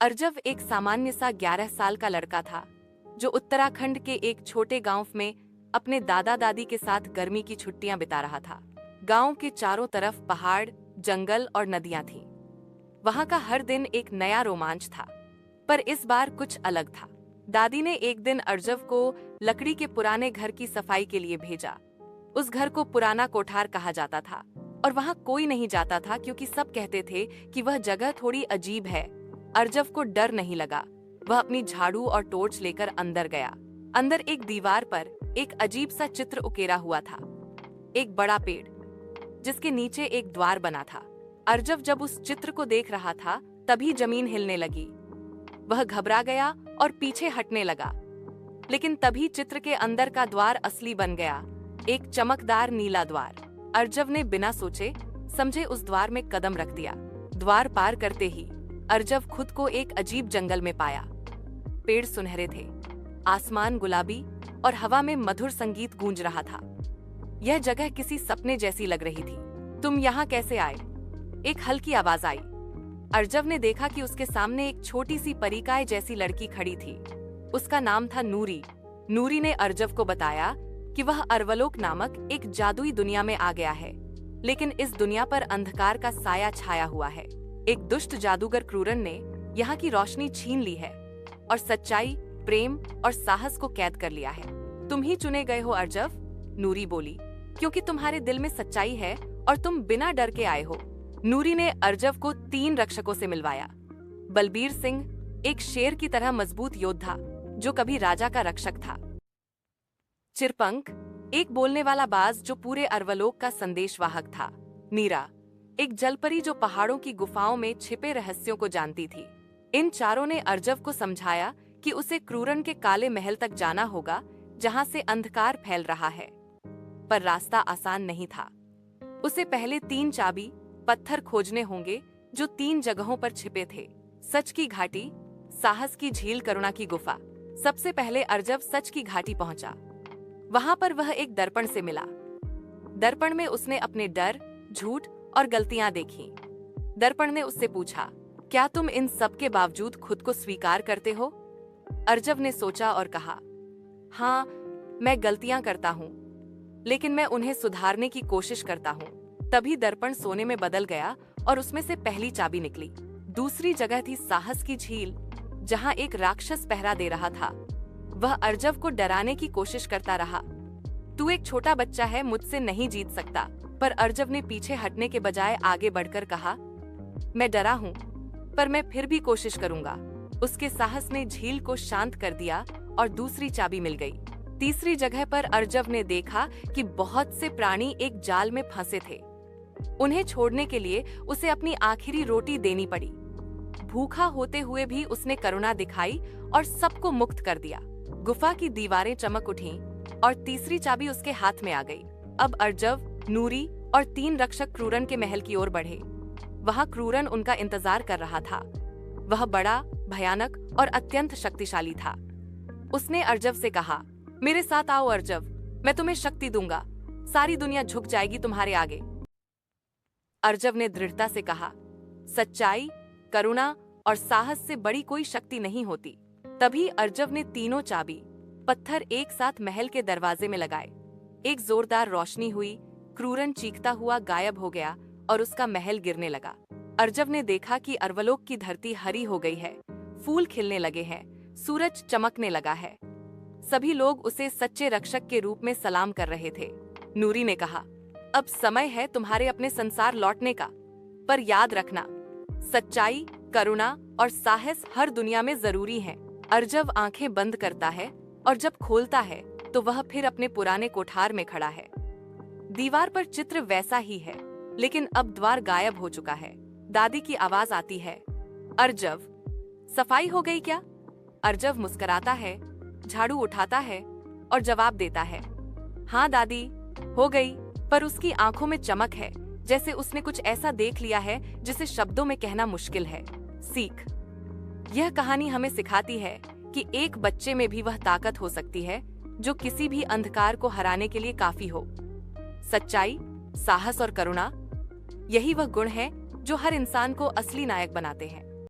अर्जव एक सामान्य सा 11 साल का लड़का था जो उत्तराखंड के एक छोटे गांव में अपने दादा दादी के साथ गर्मी की छुट्टियां बिता रहा था। गांव के चारों तरफ पहाड़, जंगल और नदियां थीं। वहां का हर दिन एक नया रोमांच था, पर इस बार कुछ अलग था। दादी ने एक दिन अर्जव को लकड़ी के पुराने घर की सफाई के लिए भेजा। उस घर को पुराना कोठार कहा जाता था और वहां कोई नहीं जाता था क्योंकि सब कहते थे कि वह जगह थोड़ी अजीब है। अर्जव को डर नहीं लगा। वह अपनी झाड़ू और टॉर्च लेकर अंदर गया। अंदर एक दीवार पर एक अजीब सा चित्र उकेरा हुआ था। एक बड़ा पेड़ जिसके नीचे एक द्वार बना था। अर्जव जब उस चित्र को देख रहा था तभी जमीन हिलने लगी। वह घबरा गया और पीछे हटने लगा, लेकिन तभी चित्र के अंदर का द्वार असली बन गया, एक चमकदार नीला द्वार। अर्जव ने बिना सोचे समझे उस द्वार में कदम रख दिया। द्वार पार करते ही अर्जव खुद को एक अजीब जंगल में पाया। पेड़ सुनहरे थे, आसमान गुलाबी और हवा में मधुर संगीत गूंज रहा था। यह जगह किसी सपने जैसी लग रही थी। तुम यहाँ कैसे आए? एक हल्की आवाज आई। अर्जव ने देखा कि उसके सामने एक छोटी सी परिकाय जैसी लड़की खड़ी थी। उसका नाम था नूरी। नूरी ने अर्जव को बताया कि वह अरवलोक नामक एक जादुई दुनिया में आ गया है, लेकिन इस दुनिया पर अंधकार का साया छाया हुआ है। एक दुष्ट जादूगर क्रूरन ने यहाँ की रोशनी छीन ली है और सच्चाई, प्रेम और साहस को कैद कर लिया है। तुम ही चुने गए हो अर्जव, नूरी बोली, क्योंकि तुम्हारे दिल में सच्चाई है और तुम बिना डर के आए हो। नूरी ने अर्जव को 3 रक्षकों से मिलवाया। बलबीर सिंह, एक शेर की तरह मजबूत योद्धा जो कभी राजा का रक्षक था। चिरपंख, एक बोलने वाला बाज जो पूरे अरवलोक का संदेशवाहक था। मीरा, एक जलपरी जो पहाड़ों की गुफाओं में छिपे रहस्यों को जानती थी। इन चारों ने अर्जव को समझाया कि उसे क्रूरन के काले महल तक जाना होगा जहां से अंधकार फैल रहा है। पर रास्ता आसान नहीं था। उसे पहले 3 चाबी पत्थर खोजने होंगे जो 3 जगहों पर छिपे थे। सच की घाटी, साहस की झील, करुणा की गुफा। सबसे पहले अर्जव सच की घाटी पहुंचा। वहां पर वह एक दर्पण से मिला। दर्पण में उसने अपने डर, झूठ और गलतियां देखी। दर्पण ने उससे पूछा, क्या तुम इन सब के बावजूद खुद को स्वीकार करते हो? अर्जव ने सोचा और कहा, हाँ, मैं गलतियां करता हूँ, लेकिन मैं उन्हें सुधारने की कोशिश करता हूँ। तभी दर्पण सोने में बदल गया और उसमें से पहली चाबी निकली। दूसरी जगह थी साहस की झील, जहाँ एक राक्षस पहरा दे रहा था। वह अर्जव को डराने की कोशिश करता रहा। तू एक छोटा बच्चा है, मुझसे नहीं जीत सकता। पर अर्जव ने पीछे हटने के बजाय आगे बढ़कर कहा, मैं डरा हूँ, पर मैं फिर भी कोशिश करूंगा। उसके साहस ने झील को शांत कर दिया और दूसरी चाबी मिल गई। तीसरी जगह पर अर्जव ने देखा कि बहुत से प्राणी एक जाल में फंसे थे। उन्हें छोड़ने के लिए उसे अपनी आखिरी रोटी देनी पड़ी। भूखा होते हुए भी उसने करुणा दिखाई और सबको मुक्त कर दिया। गुफा की दीवारें चमक उठीं और तीसरी चाबी उसके हाथ में आ गई। अब अर्जव, नूरी और 3 रक्षक क्रूरन के महल की ओर बढ़े। वहां क्रूरन उनका इंतजार कर रहा था। वह बड़ा, भयानक और अत्यंत शक्तिशाली था। उसने अर्जव से कहा, मेरे साथ आओ अर्जव, मैं तुम्हें शक्ति दूंगा। सारी दुनिया झुक जाएगी तुम्हारे आगे। अर्जव ने दृढ़ता से कहा, सच्चाई, करुणा और साहस से बड़ी कोई शक्ति नहीं होती। तभी अर्जव ने तीनों चाबी पत्थर एक साथ महल के दरवाजे में लगाए। एक जोरदार रोशनी हुई, क्रूरन चीखता हुआ गायब हो गया और उसका महल गिरने लगा। अर्जव ने देखा कि अरवलोक की धरती हरी हो गई है, फूल खिलने लगे हैं, सूरज चमकने लगा है। सभी लोग उसे सच्चे रक्षक के रूप में सलाम कर रहे थे। नूरी ने कहा, अब समय है तुम्हारे अपने संसार लौटने का, पर याद रखना, सच्चाई, करुणा और साहस हर दुनिया में जरूरी हैं। अर्जव आंखें बंद करता है और जब खोलता है तो वह फिर अपने पुराने कोठार में खड़ा है। दीवार पर चित्र वैसा ही है, लेकिन अब द्वार गायब हो चुका है। दादी की आवाज आती है, अर्जव, सफाई हो गई क्या? अर्जव मुस्कुराता है, झाड़ू उठाता है और जवाब देता है, हाँ दादी, हो गई। पर उसकी आंखों में चमक है, जैसे उसने कुछ ऐसा देख लिया है जिसे शब्दों में कहना मुश्किल है। सीख, यह कहानी हमें सिखाती है कि एक बच्चे में भी वह ताकत हो सकती है जो किसी भी अंधकार को हराने के लिए काफी हो। सच्चाई, साहस और करुणा, यही वह गुण है जो हर इंसान को असली नायक बनाते हैं।